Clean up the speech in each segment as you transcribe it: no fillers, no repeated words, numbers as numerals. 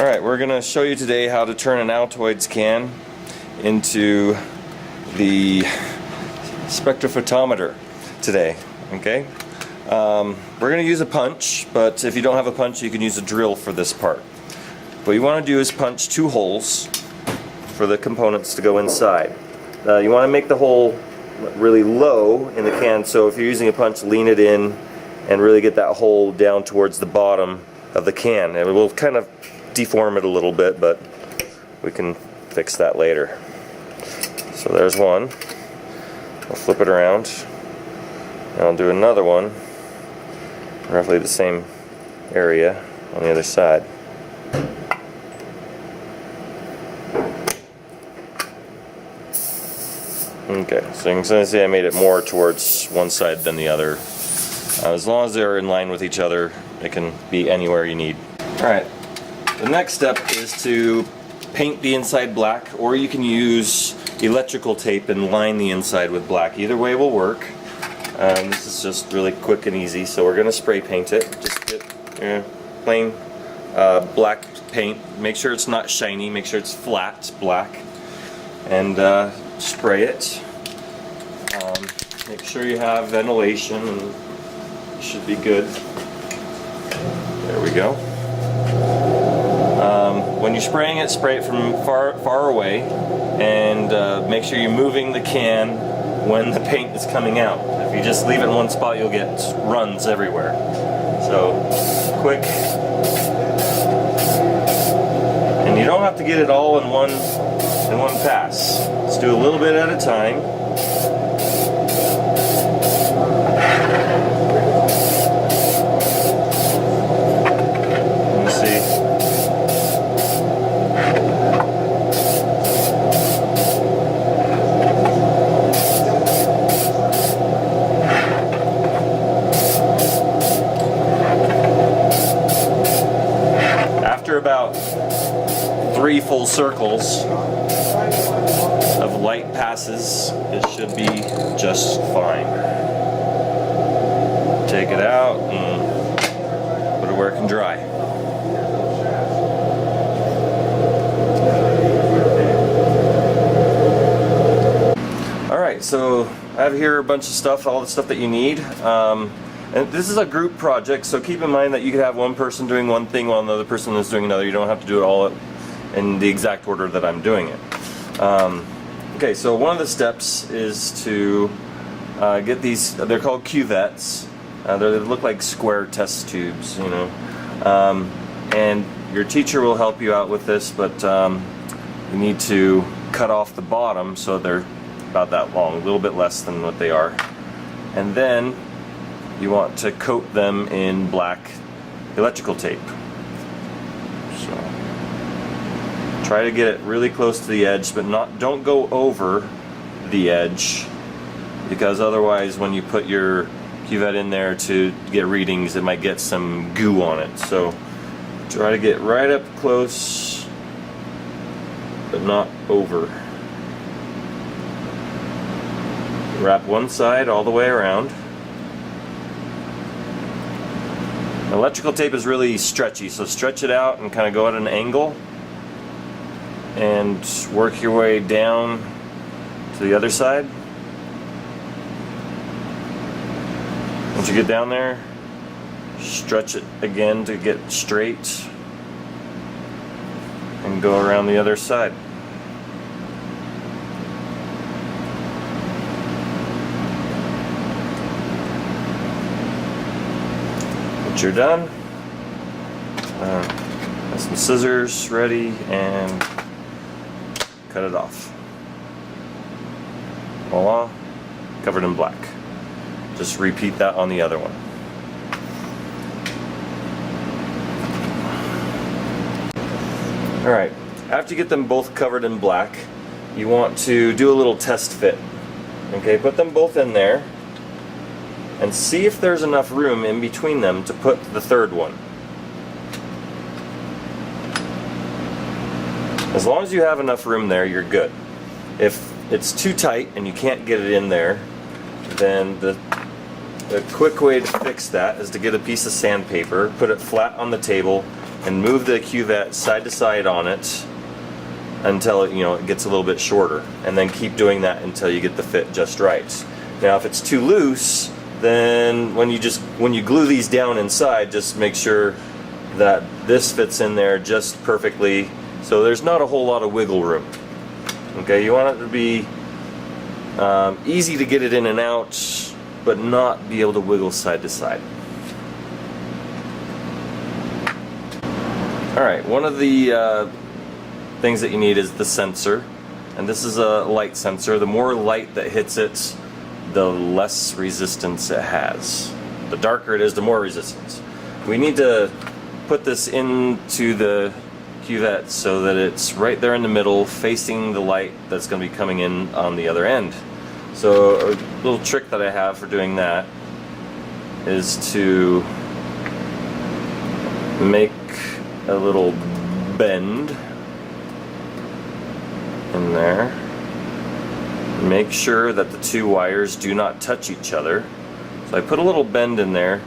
Alright, we're going to show you today how to turn an Altoids can into the spectrophotometer today. Okay? We're going to use a punch, but if you don't have a punch you can use a drill for this part. What you want to do is punch 2 holes for the components to go inside. You want to make the hole really low in the can, so if you're using a punch, lean it in and really get that hole down towards the bottom of the can. And we'll kind of deform it a little bit, but we can fix that later. So there's one. I'll flip it around and I'll do another one roughly the same area on the other side. Okay, so you can see I made it more towards one side than the other. As long as they're in line with each other, it can be anywhere you need. Alright, the next step is to paint the inside black, or you can use electrical tape and line the inside with black. Either way will work. This is just really quick and easy, so we're going to spray paint it. Just get plain black paint. Make sure it's not shiny, make sure it's flat black, and spray it. Make sure you have ventilation, and it should be good. There we go. When you're spraying it, spray it from far away, and make sure you're moving the can when the paint is coming out. If you just leave it in one spot, you'll get runs everywhere. So, quick. And you don't have to get it all in one pass. Let's do a little bit at a time. Let me see. After about 3 full circles of light passes, it should be just fine. Take it out and put it where it can dry. Alright, so I have here a bunch of stuff, all the stuff that you need. And this is a group project, so keep in mind that you could have one person doing one thing while another person is doing another. You don't have to do it all in the exact order that I'm doing it. Okay, so one of the steps is to get these, they're called cuvettes. They look like square test tubes, you know. And your teacher will help you out with this, but you need to cut off the bottom so they're about that long, a little bit less than what they are. And then you want to coat them in black electrical tape. So try to get it really close to the edge, but don't go over the edge, because otherwise when you put your cuvette in there to get readings, it might get some goo on it. So try to get right up close, but not over. Wrap one side all the way around. Electrical tape is really stretchy, so stretch it out and kind of go at an angle and work your way down to the other side. Once you get down there, stretch it again to get straight and go around the other side. Once you're done, have some scissors ready and cut it off. Voila, covered in black. Just repeat that on the other one. Alright, after you get them both covered in black, you want to do a little test fit. Okay, put them both in there and see if there's enough room in between them to put the third one. As long as you have enough room there, you're good. If it's too tight and you can't get it in there, then the quick way to fix that is to get a piece of sandpaper, put it flat on the table, and move the cuvette side to side on it until it gets a little bit shorter, and then keep doing that until you get the fit just right. Now if it's too loose, then when you glue these down inside, just make sure that this fits in there just perfectly, so there's not a whole lot of wiggle room. Okay, you want it to be easy to get it in and out, but not be able to wiggle side to side. Alright, one of the things that you need is the sensor, and this is a light sensor. The more light that hits it, the less resistance it has. The darker it is, the more resistance. We need to put this into the cuvette so that it's right there in the middle, facing the light that's going to be coming in on the other end. So a little trick that I have for doing that is to make a little bend in there. Make sure that the two wires do not touch each other. So I put a little bend in there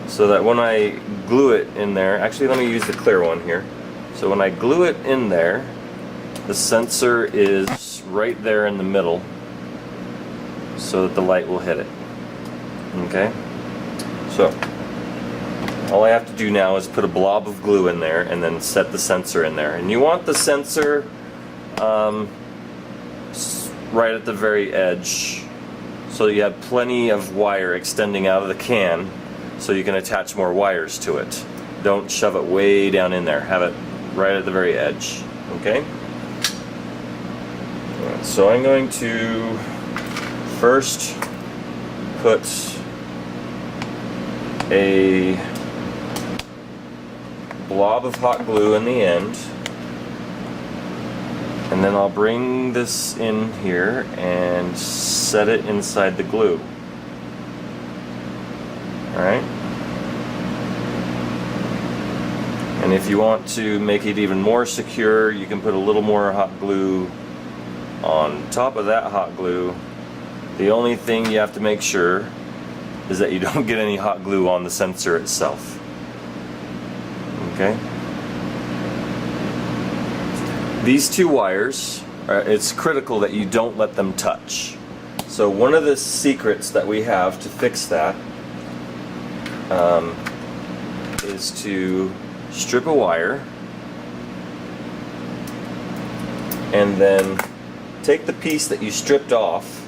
so that when I glue it in there, actually let me use the clear one here. So when I glue it in there, the sensor is right there in the middle so that the light will hit it. Okay? So all I have to do now is put a blob of glue in there and then set the sensor in there. And you want the sensor right at the very edge, so you have plenty of wire extending out of the can so you can attach more wires to it. Don't shove it way down in there. Have it right at the very edge. Okay? Right, so I'm going to first put a blob of hot glue in the end, and then I'll bring this in here and set it inside the glue. Alright? And if you want to make it even more secure, you can put a little more hot glue on top of that hot glue. The only thing you have to make sure is that you don't get any hot glue on the sensor itself. Okay? These two wires, it's critical that you don't let them touch. So one of the secrets that we have to fix that is to strip a wire and then take the piece that you stripped off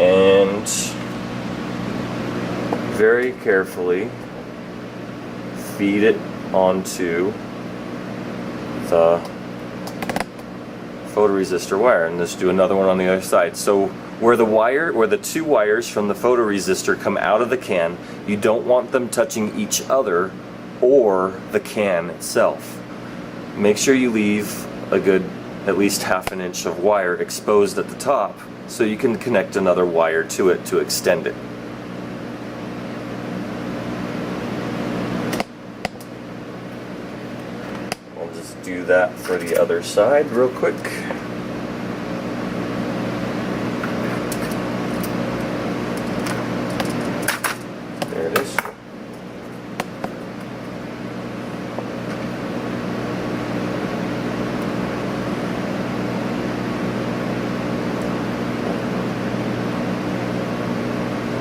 and very carefully feed it onto the photoresistor wire, and just do another one on the other side. So where the two wires from the photoresistor come out of the can, you don't want them touching each other or the can itself. Make sure you leave a good at least ½ an inch of wire exposed at the top so you can connect another wire to it to extend it. I'll just do that for the other side real quick. There it is.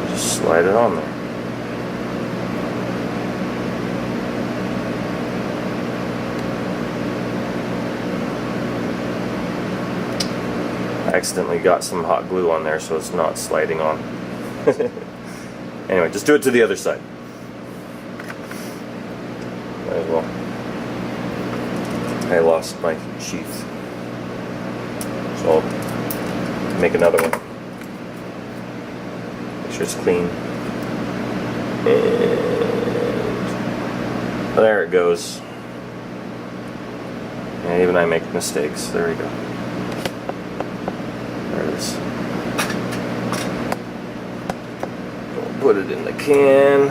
Just slide it on there. I accidentally got some hot glue on there, so it's not sliding on. Anyway, just do it to the other side. Might as well. I lost my sheath, so I'll make another one. Make sure it's clean. And there it goes. And even I make mistakes. There we go. There it is. Put it in the can.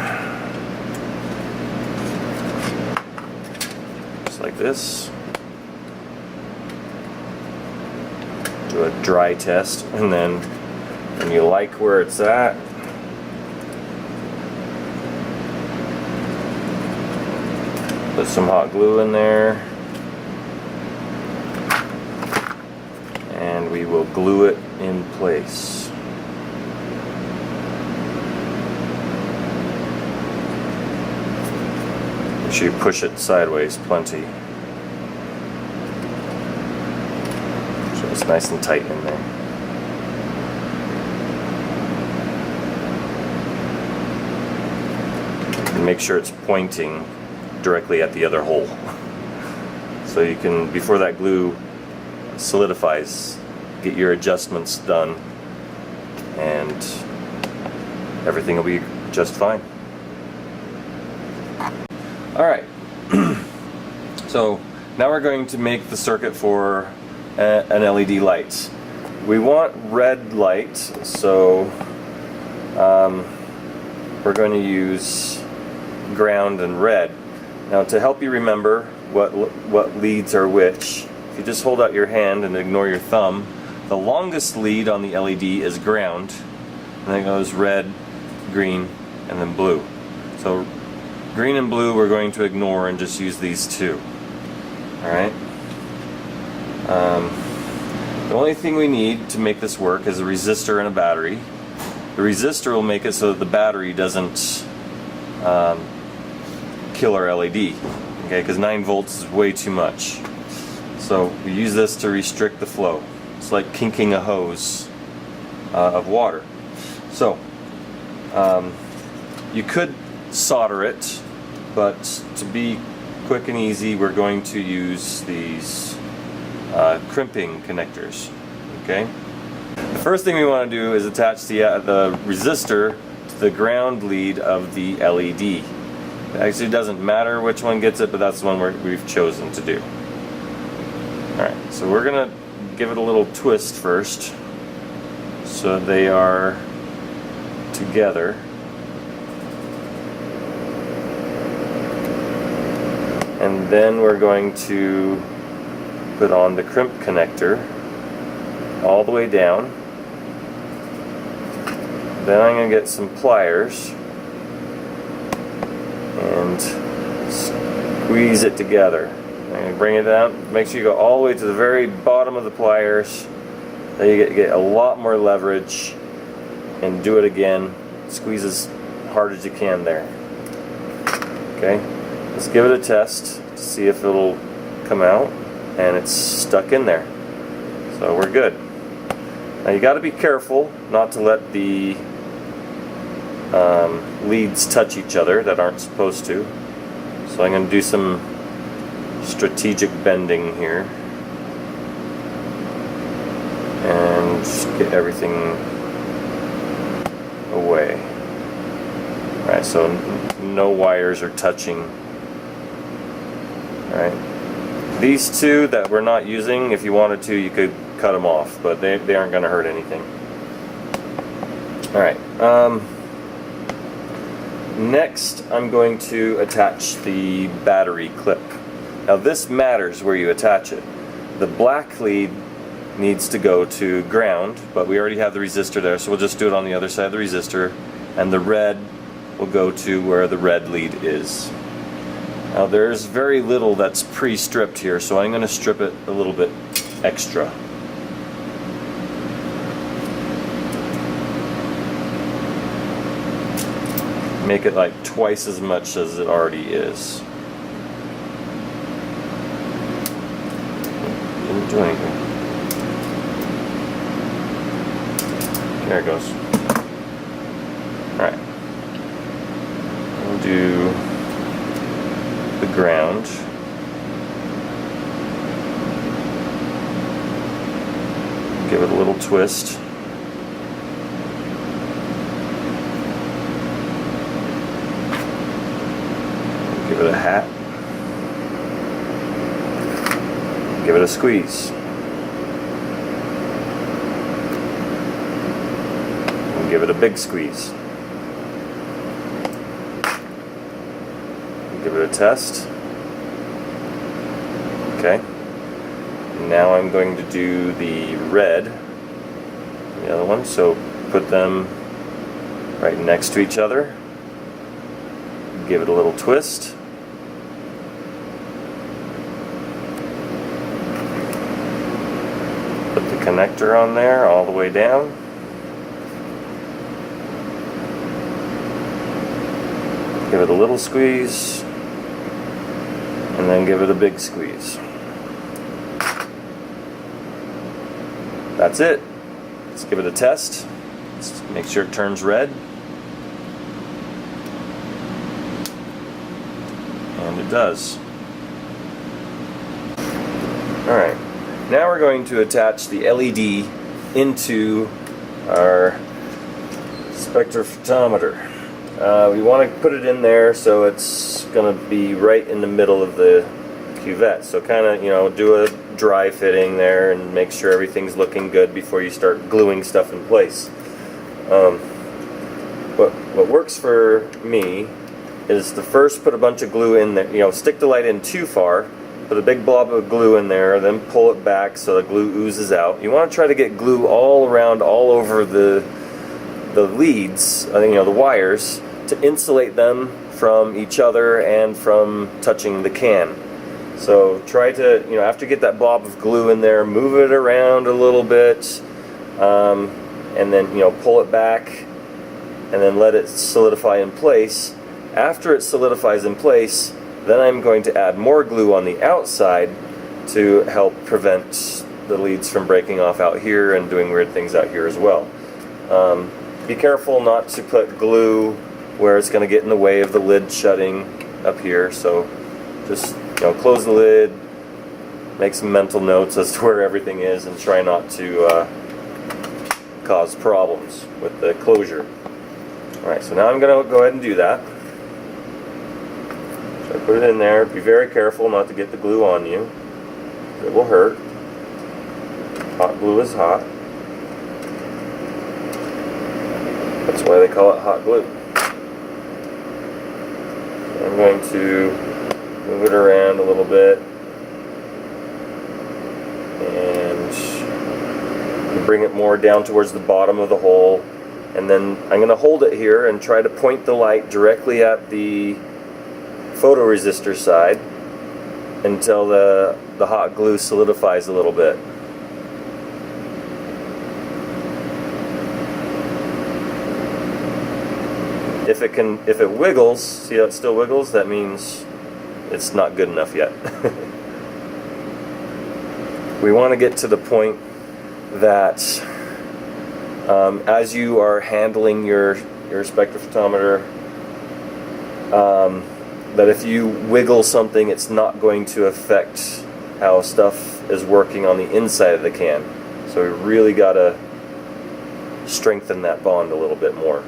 Just like this. Do a dry test, and then when you like where it's at, Put some hot glue in there, and we will glue it in place. Make sure you push it sideways plenty, so it's nice and tight in there. And make sure it's pointing directly at the other hole. So you can, before that glue solidifies, get your adjustments done and everything will be just fine. Alright, so now we're going to make the circuit for an LED light. We want red light, so we're going to use ground and red. Now, to help you remember what leads are which, if you just hold out your hand and ignore your thumb, the longest lead on the LED is ground, and then it goes red, green, and then blue. So green and blue we're going to ignore and just use these two. Alright? The only thing we need to make this work is a resistor and a battery. The resistor will make it so that the battery doesn't kill our LED, okay, because 9 volts is way too much. So we use this to restrict the flow. It's like kinking a hose of water. So you could solder it, but to be quick and easy, we're going to use these crimping connectors. Okay. The first thing we want to do is attach the resistor to the ground lead of the LED. It actually doesn't matter which one gets it, but that's the one we've chosen to do. Alright, so we're going to give it a little twist first so they are together. And then we're going to put on the crimp connector all the way down. Then I'm going to get some pliers and squeeze it together. I'm going to bring it down. Make sure you go all the way to the very bottom of the pliers. Then you get a lot more leverage, and do it again. Squeeze as hard as you can there. Okay, let's give it a test to see if it'll come out, and it's stuck in there. So we're good. Now you got to be careful not to let the leads touch each other that aren't supposed to. So I'm going to do some strategic bending here and just get everything away. Alright, so no wires are touching. Alright, these two that we're not using, if you wanted to, you could cut them off, but they aren't going to hurt anything. Alright, next I'm going to attach the battery clip. Now this matters where you attach it. The black lead needs to go to ground, but we already have the resistor there, so we'll just do it on the other side of the resistor, and the red will go to where the red lead is. Now there's very little that's pre-stripped here, so I'm going to strip it a little bit extra. Make it like twice as much as it already is. Didn't do anything. There it goes. Alright. We'll do the ground. Give it a little twist. Give it a hat. Give it a squeeze. And give it a big squeeze. And give it a test. Okay. Now I'm going to do the red, the other one, so put them right next to each other. Give it a little twist. connector on there all the way down. Give it a little squeeze, and then give it a big squeeze. That's it. Let's give it a test. Let's make sure it turns red. And it does. Alright, now we're going to attach the LED into our spectrophotometer. We want to put it in there so it's going to be right in the middle of the cuvette. So kind of, you know, do a dry fitting there and make sure everything's looking good before you start gluing stuff in place. What works for me is to first put a bunch of glue in there, you know, stick the light in too far, put a big blob of glue in there, then pull it back so the glue oozes out. You want to try to get glue all around, all over the leads, you know, the wires, to insulate them from each other and from touching the can. So try to, you know, after you get that blob of glue in there, move it around a little bit, and then, you know, pull it back, and then let it solidify in place. After it solidifies in place, then I'm going to add more glue on the outside to help prevent the leads from breaking off out here and doing weird things out here as well. Be careful not to put glue where it's going to get in the way of the lid shutting up here, so just, you know, close the lid, make some mental notes as to where everything is, and try not to cause problems with the closure. Alright, so now I'm going to go ahead and do that. So I put it in there. Be very careful not to get the glue on you. It will hurt. Hot glue is hot. That's why they call it hot glue. So I'm going to move it around a little bit and bring it more down towards the bottom of the hole, and then I'm going to hold it here and try to point the light directly at the photoresistor side until the hot glue solidifies a little bit. If it wiggles, see how it still wiggles? That means it's not good enough yet. We want to get to the point that as you are handling your spectrophotometer, that if you wiggle something, it's not going to affect how stuff is working on the inside of the can. So we really got to strengthen that bond a little bit more.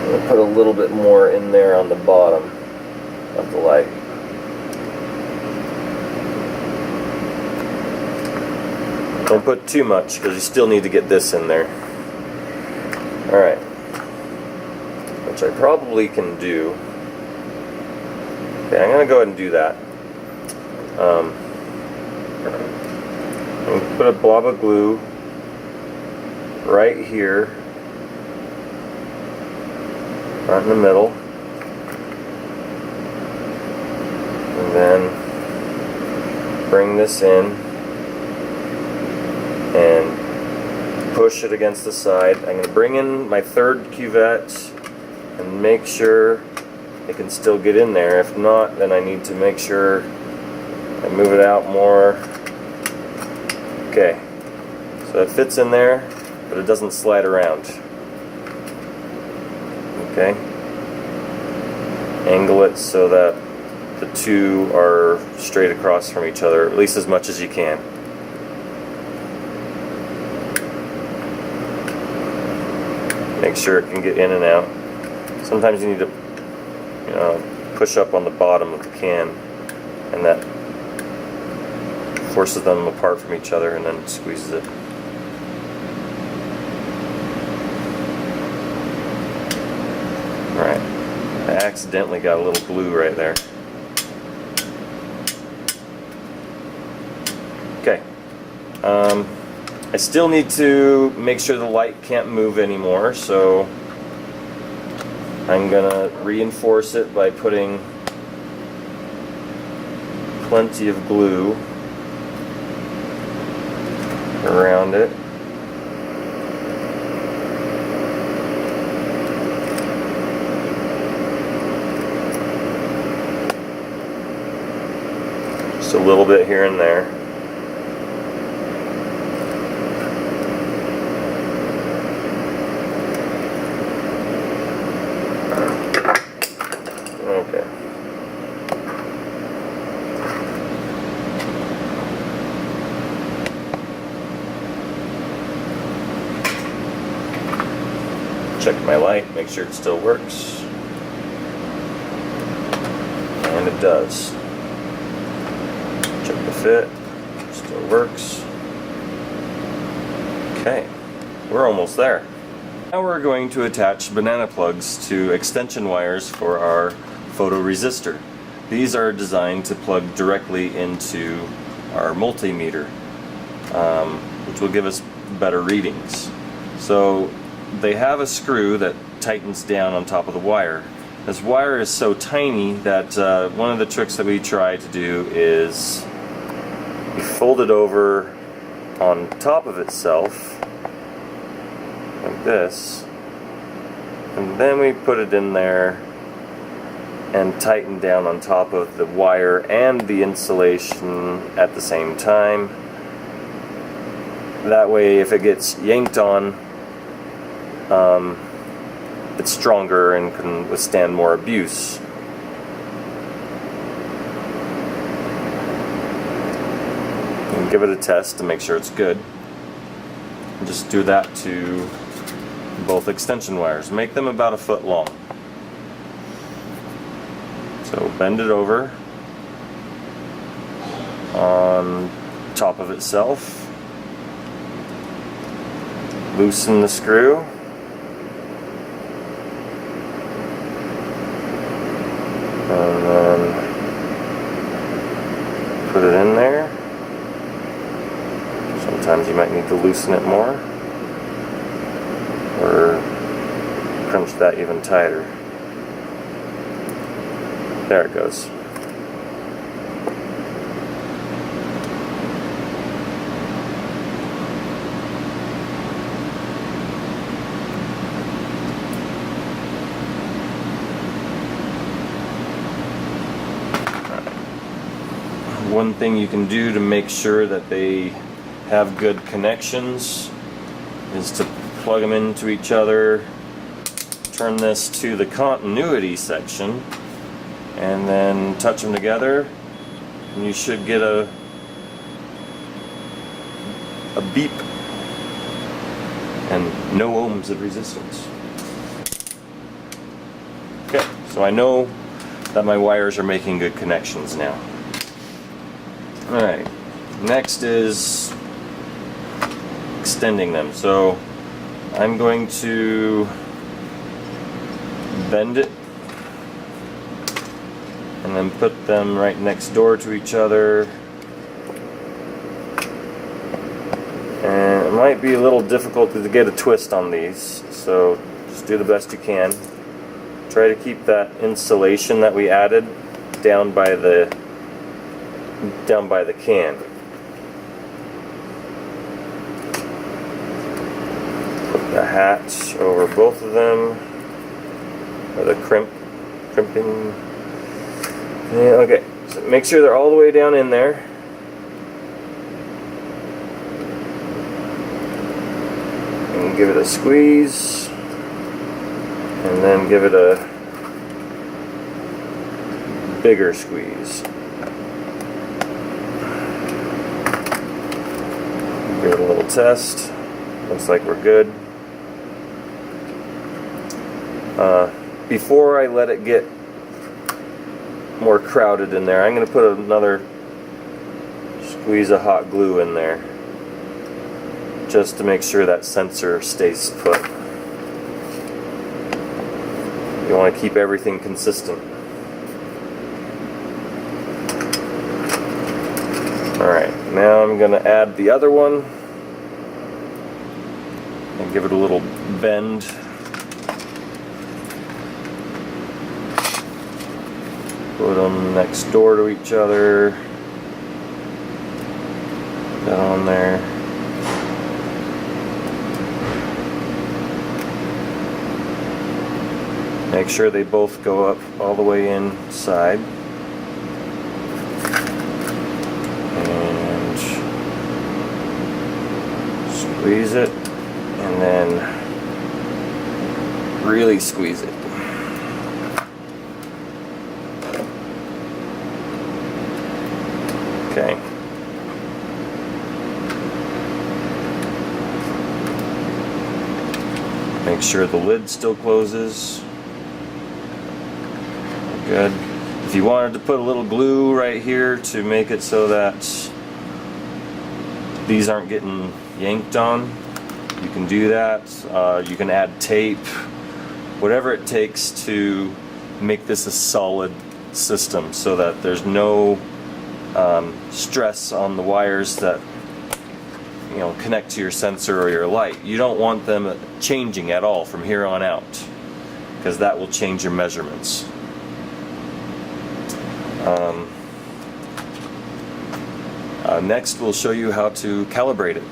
We'll put a little bit more in there on the bottom of the light. Don't put too much, because you still need to get this in there. Alright. Which I probably can do. Okay, I'm going to go ahead and do that. I'm going to put a blob of glue right here, right in the middle. And then bring this in and push it against the side. I'm going to bring in my third cuvette and make sure it can still get in there. If not, then I need to make sure I move it out more. Okay, so it fits in there, but it doesn't slide around. Okay, angle it so that the two are straight across from each other, at least as much as you can. Make sure it can get in and out. Sometimes you need to, you know, push up on the bottom of the can, and that forces them apart from each other and then squeezes it. Alright, I accidentally got a little glue right there. Okay, I still need to make sure the light can't move anymore, so I'm gonna reinforce it by putting plenty of glue around it. Just a little bit here and there. Okay. Check my light, make sure it still works. And it does. Check the fit, still works. Okay, we're almost there. Now we're going to attach banana plugs to extension wires for our photoresistor. These are designed to plug directly into our multimeter, which will give us better readings. So they have a screw that tightens down on top of the wire. This wire is so tiny that one of the tricks that we try to do is we fold it over on top of itself like this, and then we put it in there and tighten down on top of the wire and the insulation at the same time. That way if it gets yanked on, it's stronger and can withstand more abuse. And give it a test to make sure it's good. And just do that to both extension wires. Make them about 1 foot long. So bend it over on top of itself. Loosen the screw. And then put it in there. Sometimes you might need to loosen it more, or crunch that even tighter. There it goes. One thing you can do to make sure that they have good connections is to plug them into each other, turn this to the continuity section, and then touch them together, and you should get a beep and no ohms of resistance. Okay, so I know that my wires are making good connections now. Alright, next is extending them. So I'm going to bend it and then put them right next door to each other. And it might be a little difficult to get a twist on these, so just do the best you can. Try to keep that insulation that we added down by the can. Put the hatch over both of them, or the crimping. Yeah, okay, so make sure they're all the way down in there. And give it a squeeze, and then give it a bigger squeeze. Give it a little test. Looks like we're good. Before I let it get more crowded in there, I'm going to put another squeeze of hot glue in there, just to make sure that sensor stays put. You want to keep everything consistent. Alright, now I'm going to add the other one and give it a little bend. them next door to each other. Put that on there. Make sure they both go up all the way inside. And squeeze it, and then really squeeze it. Okay. Make sure the lid still closes. Good. If you wanted to put a little glue right here to make it so that these aren't getting yanked on, you can do that. You can add tape, whatever it takes to make this a solid system so that there's no stress on the wires that connect to your sensor or your light. You don't want them changing at all from here on out, because that will change your measurements. Next we'll show you how to calibrate it.